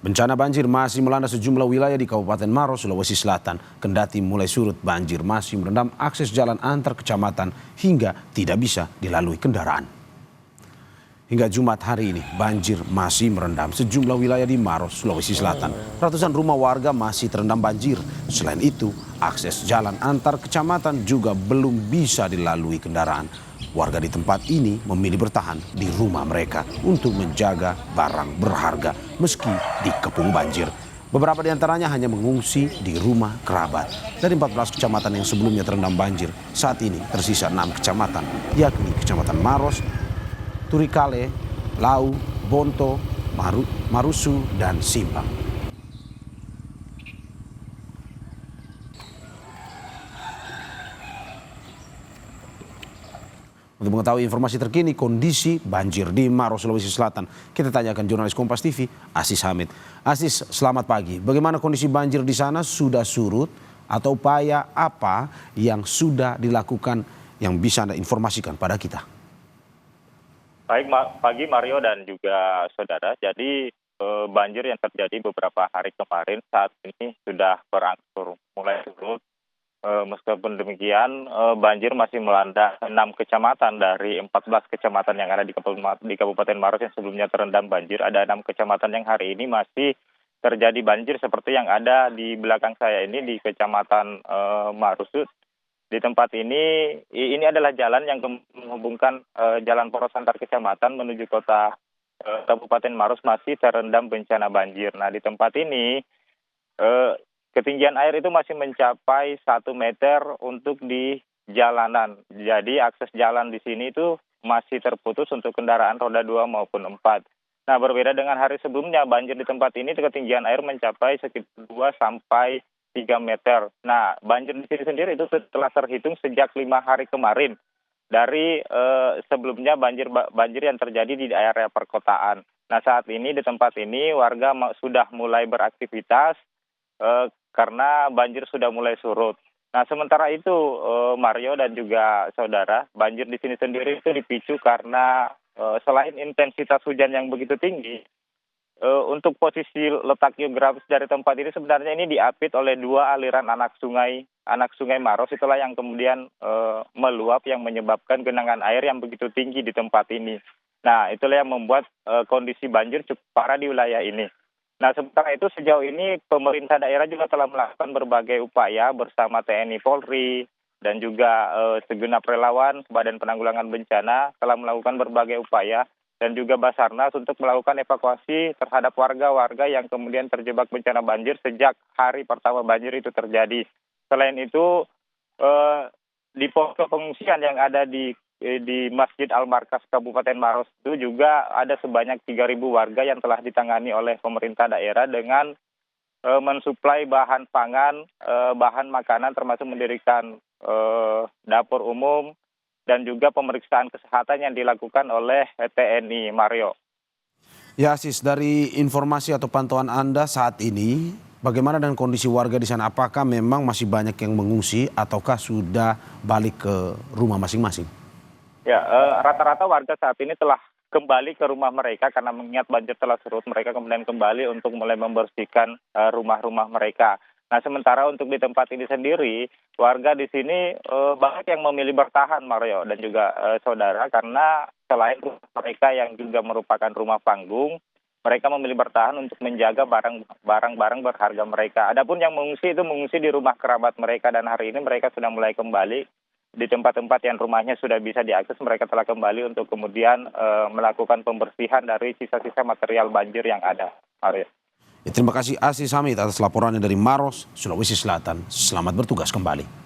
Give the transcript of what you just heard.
Bencana banjir masih melanda sejumlah wilayah di Kabupaten Maros, Sulawesi Selatan. Kendati mulai surut, banjir masih merendam akses jalan antar kecamatan hingga tidak bisa dilalui kendaraan. Hingga Jumat hari ini, banjir masih merendam sejumlah wilayah di Maros, Sulawesi Selatan. Ratusan rumah warga masih terendam banjir. Selain itu, akses jalan antar kecamatan juga belum bisa dilalui kendaraan. Warga di tempat ini memilih bertahan di rumah mereka untuk menjaga barang berharga meski dikepung banjir. Beberapa di antaranya hanya mengungsi di rumah kerabat. Dari 14 kecamatan yang sebelumnya terendam banjir, saat ini tersisa 6 kecamatan, yakni Kecamatan Maros, Turikale, Lau, Bonto, Marusu, dan Simpang. Untuk mengetahui informasi terkini kondisi banjir di Maros, Sulawesi Selatan, kita tanyakan jurnalis Kompas TV, Aziz Hamid. Aziz, selamat pagi. Bagaimana kondisi banjir di sana? Sudah surut atau upaya apa yang sudah dilakukan yang bisa Anda informasikan pada kita? Baik pagi Mario dan juga saudara. Jadi banjir yang terjadi beberapa hari kemarin saat ini sudah berangsur mulai surut. Meskipun demikian, banjir masih melanda 6 kecamatan dari 14 kecamatan yang ada di Kabupaten Maros yang sebelumnya terendam banjir. Ada 6 kecamatan yang hari ini masih terjadi banjir seperti yang ada di belakang saya ini di Kecamatan Marusut. Di tempat ini adalah jalan yang menghubungkan jalan poros antar kecamatan menuju kota Kabupaten Maros masih terendam bencana banjir. Nah, di tempat ini ketinggian air itu masih mencapai 1 meter untuk di jalanan. Jadi akses jalan di sini itu masih terputus untuk kendaraan roda 2 maupun 4. Nah, berbeda dengan hari sebelumnya, banjir di tempat ini ketinggian air mencapai sekitar 2 sampai 3 meter. Nah, banjir di sini sendiri itu telah terhitung sejak 5 hari kemarin. Dari sebelumnya banjir yang terjadi di area perkotaan. Nah, saat ini di tempat ini warga sudah mulai beraktivitas karena banjir sudah mulai surut. Nah, sementara itu Mario dan juga saudara, banjir di sini sendiri itu dipicu karena selain intensitas hujan yang begitu tinggi, untuk posisi letak geografis dari tempat ini sebenarnya ini diapit oleh 2 aliran anak sungai Maros, itulah yang kemudian meluap yang menyebabkan genangan air yang begitu tinggi di tempat ini. Nah, itulah yang membuat kondisi banjir cukup parah di wilayah ini. Nah, sementara itu sejauh ini pemerintah daerah juga telah melakukan berbagai upaya bersama TNI Polri dan juga segenap relawan Badan Penanggulangan Bencana telah melakukan berbagai upaya dan juga Basarnas untuk melakukan evakuasi terhadap warga-warga yang kemudian terjebak bencana banjir sejak hari pertama banjir itu terjadi. Selain itu di posko pengungsian yang ada di Masjid Al-Markas Kabupaten Maros itu juga ada sebanyak 3.000 warga yang telah ditangani oleh pemerintah daerah dengan mensuplai bahan pangan, bahan makanan termasuk mendirikan dapur umum dan juga pemeriksaan kesehatan yang dilakukan oleh TNI. Mario. Ya, Aziz, dari informasi atau pantauan Anda saat ini, bagaimana dengan kondisi warga di sana? Apakah memang masih banyak yang mengungsi ataukah sudah balik ke rumah masing-masing? Ya, rata-rata warga saat ini telah kembali ke rumah mereka karena mengingat banjir telah surut. Mereka kemudian kembali untuk mulai membersihkan rumah-rumah mereka. Nah, sementara untuk di tempat ini sendiri, warga di sini banyak yang memilih bertahan, Mario dan juga saudara, karena selain rumah mereka yang juga merupakan rumah panggung, mereka memilih bertahan untuk menjaga barang-barang berharga mereka. Adapun yang mengungsi itu mengungsi di rumah kerabat mereka dan hari ini mereka sudah mulai kembali di tempat-tempat yang rumahnya sudah bisa diakses. Mereka telah kembali untuk kemudian melakukan pembersihan dari sisa-sisa material banjir yang ada. Mario. Ya, terima kasih Aziz Hamid atas laporannya dari Maros, Sulawesi Selatan. Selamat bertugas kembali.